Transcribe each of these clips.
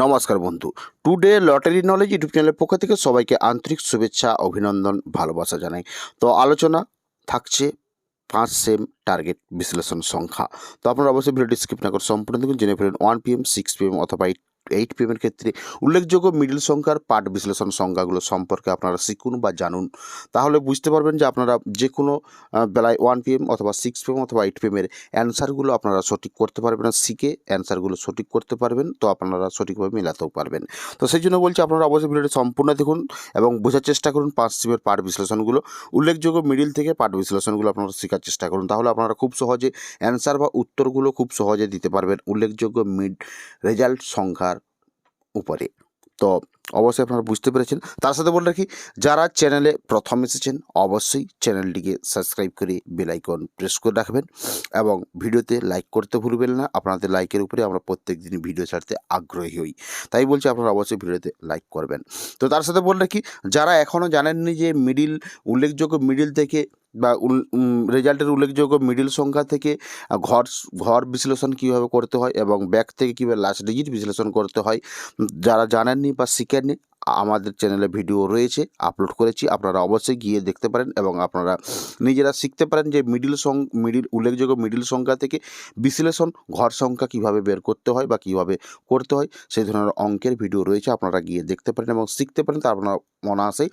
নমস্কার বন্ধু, today lottery knowledge YouTube চ্যানেলের পক্ষ থেকে সবাইকে আন্তরিক শুভেচ্ছা, অভিনন্দন, ভালোবাসা জানাই। তো আলোচনা থাকছে 5 সেম টার্গেট বিশ্লেষণ সংখ্যা। তো আপনারা অবশ্যই ভিডিওটি স্কিপ না করে সম্পূর্ণ দেখুন, জেনে ফেলুন 1 PM, 6 PM অথবা 8 PM এর ক্ষেত্রে উল্লেখযোগ্য মিডল সংখ্যার পার্ট বিশ্লেষণ সংখ্যাগুলো সম্পর্কে আপনারা শিখুন বা জানুন। তাহলে বুঝতে পারবেন যে আপনারা যে কোনো বেলায় 1 PM অথবা 6 PM অথবা 8 PM এর অ্যান্সারগুলো আপনারা সঠিক করতে পারবেন, শিখে অ্যান্সারগুলো সঠিক করতে পারবেন। তো আপনারা সঠিকভাবে মেলাতেও পারবেন। তো সেই জন্য বলছি আপনারা অবশ্যই ভিডিওটি সম্পূর্ণ দেখুন এবং বোঝার চেষ্টা করুন 5 সেমের পার্ট বিশ্লেষণগুলো, উল্লেখযোগ্য মিডিল থেকে পার্ট বিশ্লেষণগুলো আপনারা শেখার চেষ্টা করুন। তাহলে আপনারা খুব সহজে অ্যান্সার বা উত্তরগুলো খুব সহজে দিতে পারবেন উল্লেখযোগ্য রেজাল্ট সংখ্যার উপরে। তো অবশ্যই আপনারা বুঝতে পেরেছেন। তার সাথে বলে রাখি, যারা চ্যানেলে প্রথম এসেছেন অবশ্যই চ্যানেলটিকে সাবস্ক্রাইব করে বেল আইকন প্রেস করে রাখবেন এবং ভিডিওতে লাইক করতে ভুলবেন না। আপনাদের লাইকের উপরে আমরা প্রত্যেক দিন ভিডিও ছাড়তে আগ্রহী হই, তাই বলছি আপনারা অবশ্যই ভিডিওতে লাইক করবেন। তো তার সাথে বলে রাখি, যারা এখনও জানেননি যে উল্লেখযোগ্য মিডিল থেকে বা রেজাল্টের উল্লেখযোগ্য মিডিল সংখ্যা থেকে ঘর বিশ্লেষণ কীভাবে করতে হয় এবং ব্যাক থেকে কীভাবে লাস্ট ডিজিট বিশ্লেষণ করতে হয়, যারা জানেননি বা শিখেননি, আমাদের চ্যানেলে ভিডিও রয়েছে, আপলোড করেছি, আপনারা অবশ্যই গিয়ে দেখতে পারেন এবং আপনারা নিজেরা শিখতে পারেন যে উল্লেখযোগ্য মিডিল সংখ্যা থেকে বিশ্লেষণ ঘর সংখ্যা কীভাবে বের করতে হয় বা কীভাবে করতে হয়, সেই ধরনের অঙ্কের ভিডিও রয়েছে, আপনারা গিয়ে দেখতে পারেন এবং শিখতে পারেন। তা আপনারা অনায়াসেই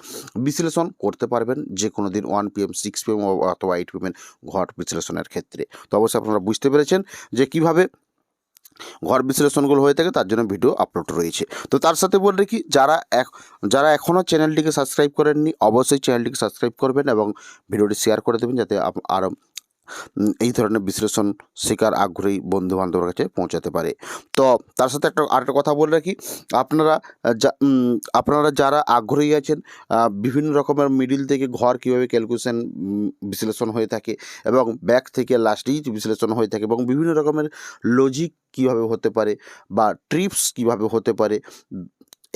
বিশ্লেষণ করতে পারবেন যে কোনো দিন 1 PM, 6 PM অথবা 8 PM ঘর বিশ্লেষণের ক্ষেত্রে। তো অবশ্যই আপনারা বুঝতে পেরেছেন যে কীভাবে ঘর বিশ্লেষণগুলো হয়ে থাকে, তার জন্য ভিডিও আপলোড রয়েছে। তো তার সাথে বলে রাখি, যারা এখনও চ্যানেলটিকে সাবস্ক্রাইব করেননি অবশ্যই চ্যানেলটিকে সাবস্ক্রাইব করবেন এবং ভিডিওটি শেয়ার করে দেবেন, যাতে আরও এই ধরনের বিশ্লেষণ শেখার আগ্রহী বন্ধুবান্ধবের কাছে পৌঁছাতে পারে। তো তার সাথে আরেকটা কথা বলে রাখি, আপনারা যারা আগ্রহী আছেন বিভিন্ন রকমের মিডিল থেকে ঘর কীভাবে ক্যালকুলেশন বিশ্লেষণ হয়ে থাকে এবং ব্যাক থেকে লাস্ট ডিজিট বিশ্লেষণ হয়ে থাকে এবং বিভিন্ন রকমের লজিক কীভাবে হতে পারে বা ট্রিপস কীভাবে হতে পারে,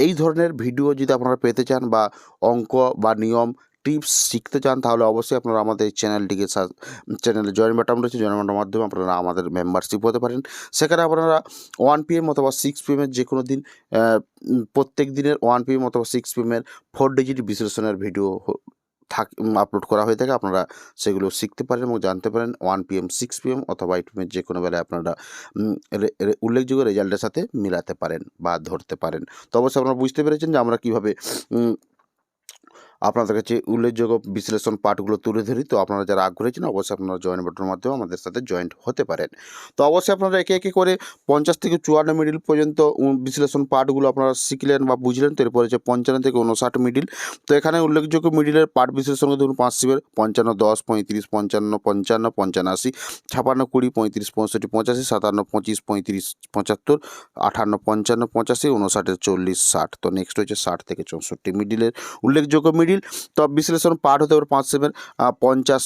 এই ধরনের ভিডিও যদি আপনারা পেতে চান বা অঙ্ক বা নিয়ম টিপস শিখতে চান, তাহলে অবশ্যই আপনারা আমাদের চ্যানেলে জয়েন বাটন রয়েছে, জয়েন বাটনের মাধ্যমে আপনারা আমাদের মেম্বারশিপ হতে পারেন। সেখানে আপনারা 1 PM অথবা 6 PM এর যে কোনো দিন প্রত্যেক দিনের 1 PM অথবা 6 PM এর 4 ডিজিট বিশ্লেষণের ভিডিও আপলোড করা হয়ে থাকে, আপনারা সেগুলো শিখতে পারেন এবং জানতে পারেন 1 PM, 6 PM অথবা 8 PM যে কোনো বেলায় আপনারা উল্লেখযোগ্য রেজাল্টের সাথে মিলাতে পারেন বা ধরতে পারেন। তো অবশ্যই আপনারা বুঝতে পেরেছেন যে আমরা কীভাবে আপনাদের কাছে উল্লেখযোগ্য বিশ্লেষণ পাঠগুলো তুলে ধরি। তো আপনারা যারা আগ্রহী আছেন অবশ্যই আপনারা জয়েন বাটনের মাধ্যমে আমাদের সাথে জয়েন্ট হতে পারেন। তো অবশ্যই আপনারা একে একে করে 50 থেকে 54 মিডিল পর্যন্ত বিশ্লেষণ পাঠগুলো আপনারা শিখলেন বা বুঝলেন। তো এরপরে হচ্ছে 55 থেকে 59 মিডিল। তো এখানে উল্লেখযোগ্য মিডিলের পাঠ বিশ্লেষণ ধরুন 5 সেমের 55, 10, 35, 55, 55, 85, 56, 20, 35, 65, 85, 57, 25, 35, 75, 58, 55, 85, 59, 40, 60। তো নেক্সট হচ্ছে 60 থেকে 64 মিডিলের উল্লেখযোগ্য মিডিল। তো বিশ্লেষণ পাঠ হতে পারে 5 সেমের 50,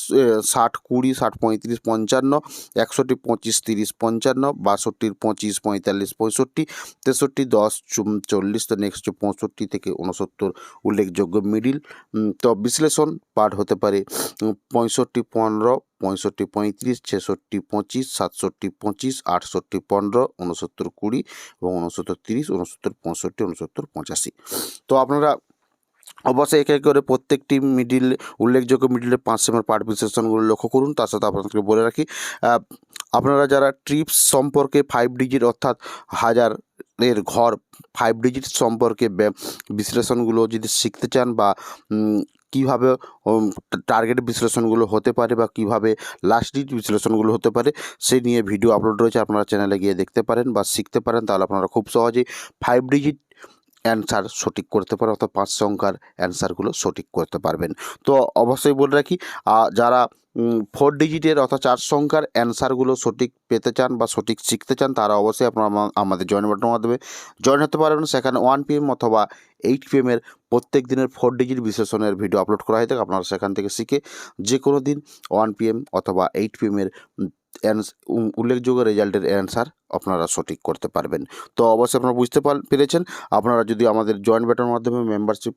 60, 20, 60, 35, 55, 61, 25, 30, 55, 62, 25, 45, 65, 63, 10, 40। তো নেক্সট 65 থেকে 69 উল্লেখযোগ্য মিডিল। তো বিশ্লেষণ পাঠ হতে পারে 65, 15, 65, 35, 66, 25, 67, 25, 68, 15, 69, 20 এবং 69, 30, 69, 65, 69, 85। তো আপনারা অবশ্যই একে একে করে প্রত্যেকটি উল্লেখযোগ্য মিডিলের 5 সেমের পাঠ বিশ্লেষণগুলো লক্ষ্য করুন। তার সাথে আপনাদেরকে বলে রাখি, আপনারা যারা ট্রিপস সম্পর্কে 5 ডিজিট অর্থাৎ হাজারের ঘর 5 ডিজিট সম্পর্কে বিশ্লেষণগুলো যদি শিখতে চান বা কীভাবে টার্গেট বিশ্লেষণগুলো হতে পারে বা কীভাবে লাস্ট ডিজিট বিশ্লেষণগুলো হতে পারে, সেই নিয়ে ভিডিও আপলোড রয়েছে, আপনারা চ্যানেলে গিয়ে দেখতে পারেন বা শিখতে পারেন। তাহলে আপনারা খুব সহজেই 5 ডিজিট অ্যান্সার সঠিক করতে পারেন অর্থাৎ 5 সংখ্যার অ্যান্সারগুলো সঠিক করতে পারবেন। তো অবশ্যই বলে রাখি, যারা 4 ডিজিটের অর্থাৎ 4 সংখ্যার অ্যান্সারগুলো সঠিক পেতে চান বা সঠিক শিখতে চান, তারা অবশ্যই আপনারা আমাদের জয়েন বাটনের মাধ্যমে জয়েন হতে পারবেন। সেখানে 1 PM অথবা 8 PM এর প্রত্যেক দিনের 4 ডিজিট বিশ্লেষণের ভিডিও আপলোড করা হয়ে থাকে। আপনারা সেখান থেকে শিখে যে কোনো দিন 1 PM অথবা 8 PM এর উল্লেখযোগ্য রেজাল্টের অ্যান্সার আপনারা সঠিক করতে পারবেন। তো অবশ্যই আপনারা বুঝতে পেরেছেন। আপনারা যদি আমাদের জয়েন্ট বাটনের মাধ্যমে মেম্বারশিপ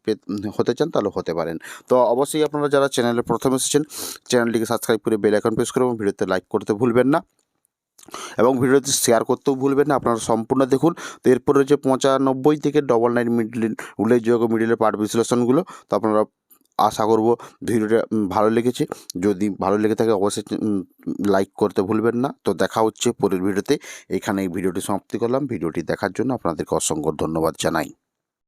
হতে চান তাহলে হতে পারেন। তো অবশ্যই আপনারা যারা চ্যানেলে প্রথম এসেছেন চ্যানেলটিকে সাবস্ক্রাইব করে বেল আইকন প্রেস করে এবং ভিডিওতে লাইক করতে ভুলবেন না। এবং ভিডিওটি শেয়ার করতেও ভুলবেন না। আপনারা সম্পূর্ণ দেখুন। তো এরপর রয়েছে 95 থেকে 99 মিডল উল্লেখযোগ্য মিডলের পার্ট বিশ্লেষণগুলো। তো আপনারা আশা করব ভিডিওটা ভালো লেগেছে। যদি ভালো লেগে থাকে অবশ্যই লাইক করতে ভুলবেন না। তো দেখা হচ্ছে পরের ভিডিওতে। এখানে এই ভিডিওটি সমাপ্তি করলাম। ভিডিওটি দেখার জন্য আপনাদেরকে অসংখ্য ধন্যবাদ জানাই।